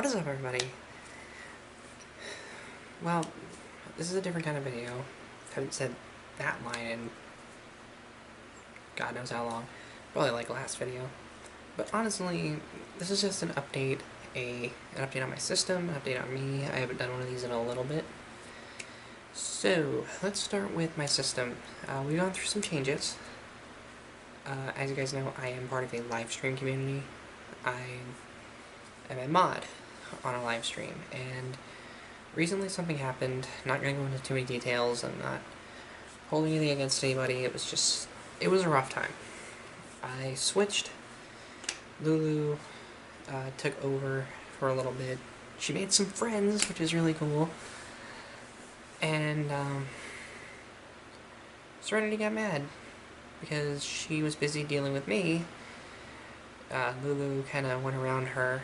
What is up, everybody? Well, this is a different kind of video. Haven't said that line in God knows how long. Probably like last video. But honestly, this is just an update, an update on my system, an update on me. I haven't done one of these in a little bit. So, let's start with my system. We've gone through some changes. As you guys know, I am part of a live stream community. I am a mod on a live stream, and recently something happened. Not going to go into too many details. I'm not holding anything against anybody. It was a rough time. I switched. Lulu took over for a little bit. She made some friends, which is really cool. And Serenity got mad because she was busy dealing with me. Lulu kind of went around her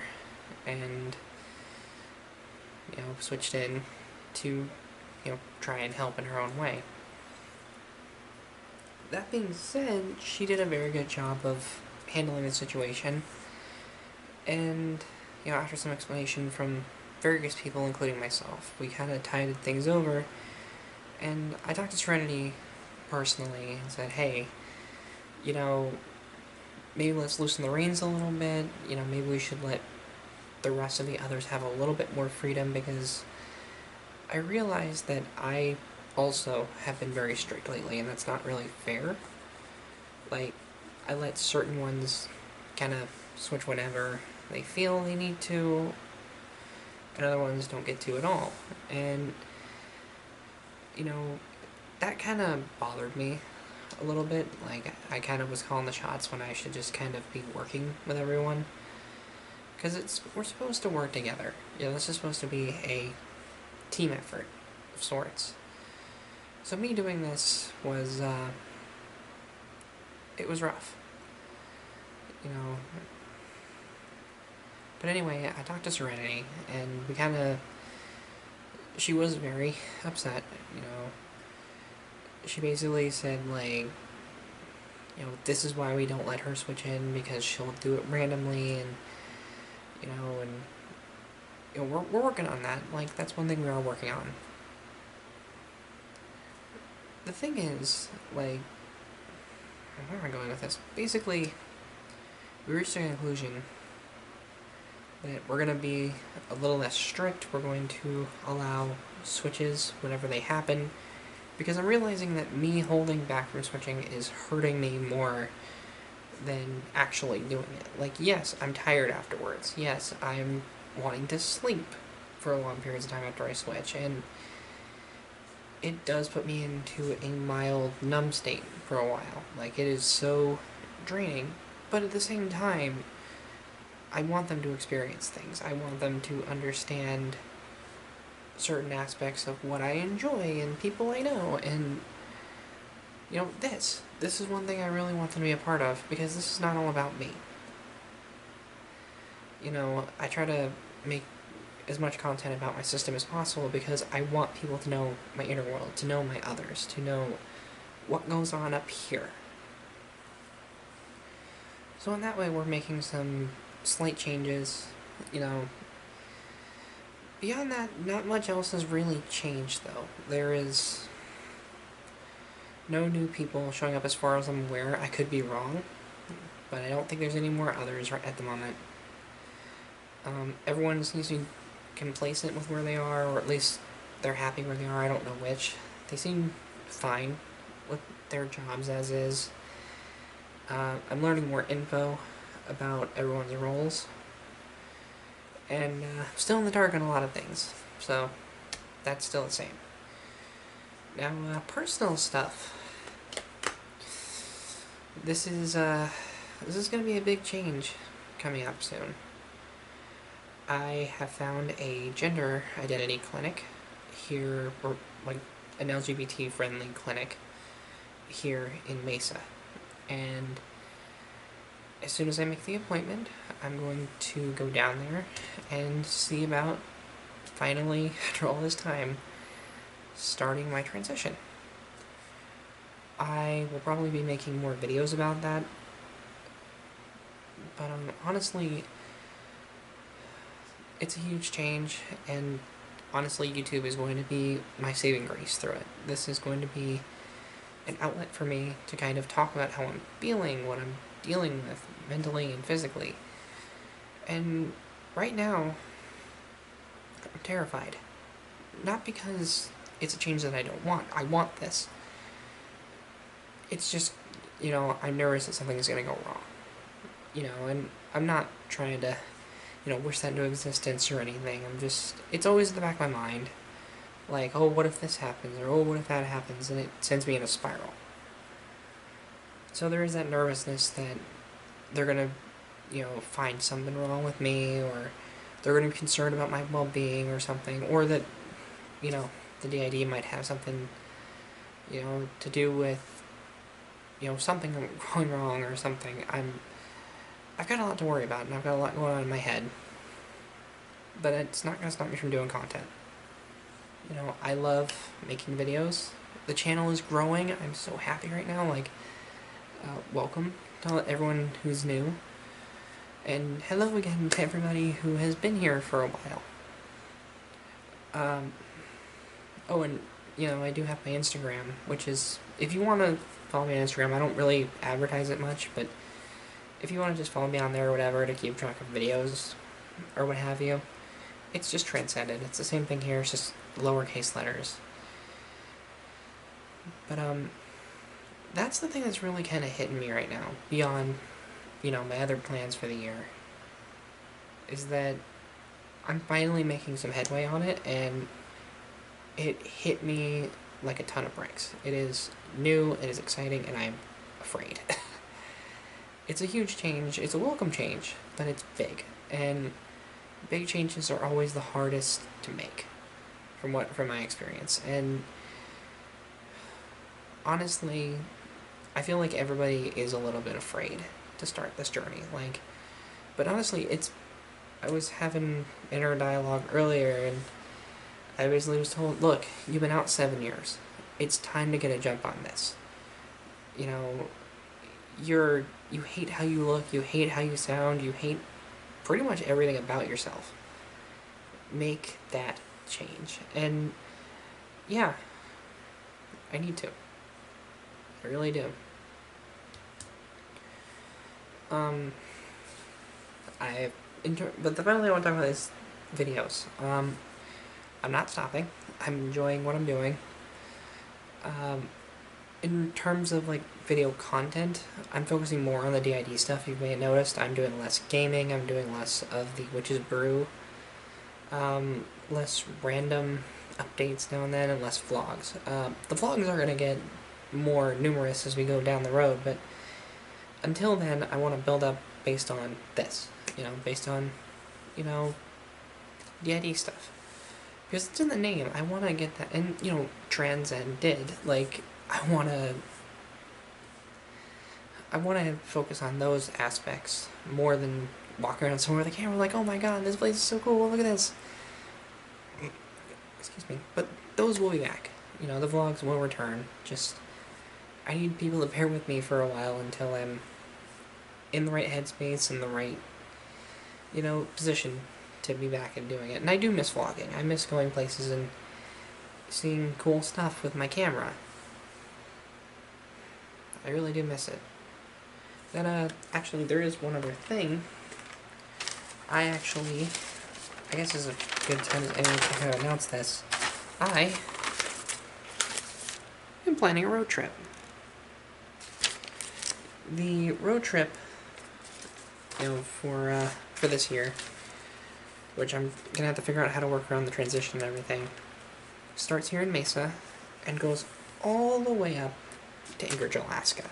and, switched in to, try and help in her own way. That being said, she did a very good job of handling the situation, and, after some explanation from various people, including myself, we kind of tided things over, and I talked to Serenity personally and said, hey, maybe let's loosen the reins a little bit, maybe we should let the rest of the others have a little bit more freedom, because I realized that I also have been very strict lately, and that's not really fair. Like, I let certain ones kind of switch whenever they feel they need to, and other ones don't get to at all. And, that kind of bothered me a little bit. Like, I kind of was calling the shots when I should just kind of be working with everyone. Because we're supposed to work together. This is supposed to be a team effort of sorts. So me doing this was, it was rough. But anyway, I talked to Serenity, and she was very upset, She basically said, like, this is why we don't let her switch in, because she'll do it randomly, and, we're working on that. Like, that's one thing we are working on. The thing is, like, where am I going with this? Basically, we reached a conclusion that we're going to be a little less strict. We're going to allow switches whenever they happen, because I'm realizing that me holding back from switching is hurting me more than actually doing it. Like, yes, I'm tired afterwards. Yes, I'm wanting to sleep for long periods of time after I switch, and it does put me into a mild numb state for a while. Like, it is so draining, but at the same time, I want them to experience things. I want them to understand certain aspects of what I enjoy and people I know, and, this is one thing I really want them to be a part of, because this is not all about me. I try to make as much content about my system as possible, because I want people to know my inner world, to know my others, to know what goes on up here. So in that way, we're making some slight changes, Beyond that, not much else has really changed, though. There is no new people showing up as far as I'm aware. I could be wrong, but I don't think there's any more others right at the moment. Everyone seems to be complacent with where they are, or at least they're happy where they are. I don't know which. They seem fine with their jobs as is. I'm learning more info about everyone's roles, and still in the dark on a lot of things, so that's still the same. Now, personal stuff. This is going to be a big change coming up soon. I have found a gender identity clinic here, or like an LGBT-friendly clinic here in Mesa, and as soon as I make the appointment, I'm going to go down there and see about, finally, after all this time, starting my transition. I will probably be making more videos about that, but honestly, it's a huge change, and honestly, YouTube is going to be my saving grace through it. This is going to be an outlet for me to kind of talk about how I'm feeling, what I'm dealing with mentally and physically. And right now, I'm terrified. Not because it's a change that I don't want. I want this. It's just, I'm nervous that something is going to go wrong. And I'm not trying to, wish that into existence or anything. It's always in the back of my mind. Like, oh, what if this happens? Or, oh, what if that happens? And it sends me in a spiral. So there is that nervousness that they're going to, find something wrong with me, or they're going to be concerned about my well-being or something, or that, the DID might have something, to do with, something going wrong or something. I've got a lot to worry about, and I've got a lot going on in my head. But it's not going to stop me from doing content. I love making videos. The channel is growing. I'm so happy right now. Welcome to everyone who's new. And hello again to everybody who has been here for a while. Oh, and, I do have my Instagram, which is, if you want to follow me on Instagram, I don't really advertise it much, but if you want to just follow me on there or whatever to keep track of videos or what have you, it's just TransenDID. It's the same thing here, it's just lowercase letters. But, that's the thing that's really kind of hitting me right now, beyond, my other plans for the year, is that I'm finally making some headway on it, and it hit me like a ton of bricks. It is new, it is exciting, and I'm afraid. It's a huge change, it's a welcome change, but it's big, and big changes are always the hardest to make, from my experience. And honestly, I feel like everybody is a little bit afraid to start this journey. But honestly, I was having inner dialogue earlier, and I basically was told, look, you've been out 7 years. It's time to get a jump on this. You hate how you look, you hate how you sound, you hate pretty much everything about yourself. Make that change. And yeah, I need to. I really do. But the final thing I want to talk about is videos. I'm not stopping. I'm enjoying what I'm doing. In terms of video content, I'm focusing more on the DID stuff. You may have noticed I'm doing less gaming, I'm doing less of the Witch's Brew, less random updates now and then, and less vlogs. The vlogs are going to get more numerous as we go down the road, but until then, I want to build up based on this, based on, DID stuff. Because it's in the name, I want to get that, and, TransenDID, I want to focus on those aspects more than walking around somewhere with a camera like, oh my god, this place is so cool, look at this. Excuse me. But those will be back. The vlogs will return. Just, I need people to bear with me for a while until I'm in the right headspace and the right, position to be back and doing it. And I do miss vlogging. I miss going places and seeing cool stuff with my camera. I really do miss it. Then, actually, there is one other thing. I guess this is a good time as anyone to announce this. I am planning a road trip. The road trip, for this year, which I'm gonna have to figure out how to work around the transition and everything, starts here in Mesa and goes all the way up to Anchorage, Alaska.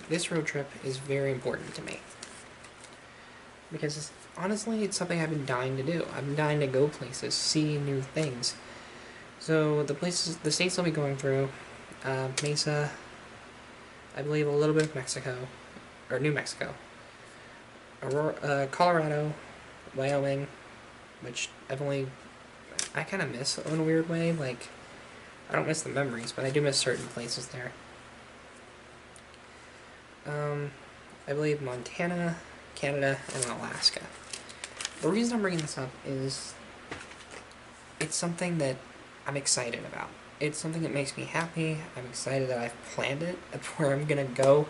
This road trip is very important to me because honestly, it's something I've been dying to do. I've been dying to go places, see new things. So the states I'll be going through, Mesa, I believe a little bit of Mexico, or New Mexico, Colorado, Wyoming, which I kind of miss in a weird way. I don't miss the memories, but I do miss certain places there. I believe Montana, Canada, and Alaska. the reason I'm bringing this up is it's something that I'm excited about. It's something that makes me happy. I'm excited that I've planned it. That's where I'm gonna go.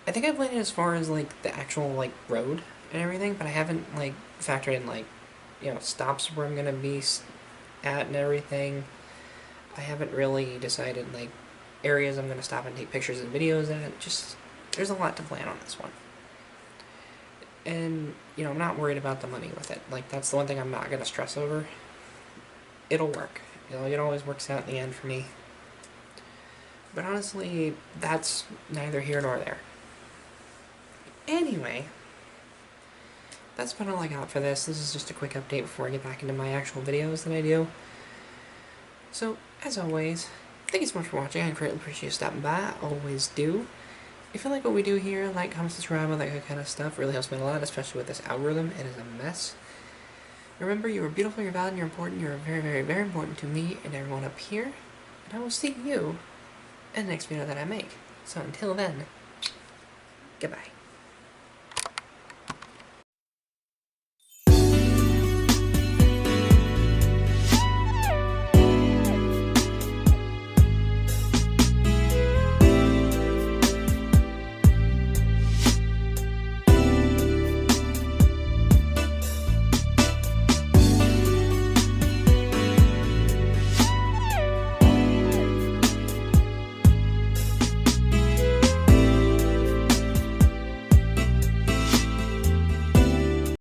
I think I've planned it as far as, like, the actual, like, road and everything, but I haven't, like, factored in, like, you know, stops where I'm gonna be at and everything. I haven't really decided, like, areas I'm gonna stop and take pictures and videos at. Just, there's a lot to plan on this one. And, you know, I'm not worried about the money with it. Like, that's the one thing I'm not gonna stress over. It'll work. You know, it always works out in the end for me. But honestly, that's neither here nor there. Anyway, that's about all I got for this. This is just a quick update before I get back into my actual videos that I do. So, as always, thank you so much for watching. I greatly appreciate you stopping by. I always do. If you like what we do here, like, comment, subscribe, all that kind of stuff. It really helps me a lot, especially with this algorithm. It is a mess. Remember, you are beautiful, you're valid, you're important. You're very, very, very important to me and everyone up here. And I will see you in the next video that I make. So until then, goodbye.